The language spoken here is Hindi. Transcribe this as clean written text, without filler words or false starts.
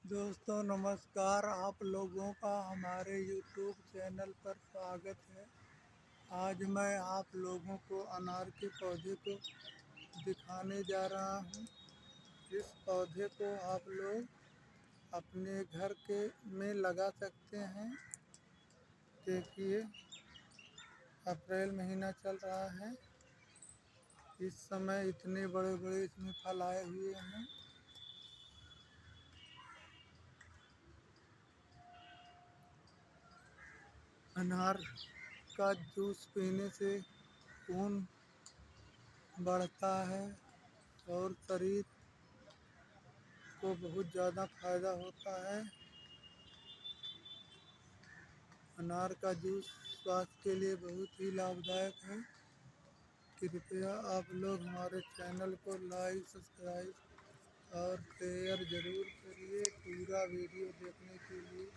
दोस्तों नमस्कार। आप लोगों का हमारे YouTube चैनल पर स्वागत है। आज मैं आप लोगों को अनार के पौधे को दिखाने जा रहा हूँ। इस पौधे को आप लोग अपने घर के में लगा सकते हैं। देखिए, अप्रैल महीना चल रहा है। इस समय इतने बड़े बड़े इसमें फल आए हुए हैं। अनार का जूस पीने से खून बढ़ता है और शरीर को बहुत ज़्यादा फायदा होता है। अनार का जूस स्वास्थ्य के लिए बहुत ही लाभदायक है। कृपया आप लोग हमारे चैनल को लाइक, सब्सक्राइब और शेयर ज़रूर करिए। पूरा वीडियो देखने के लिए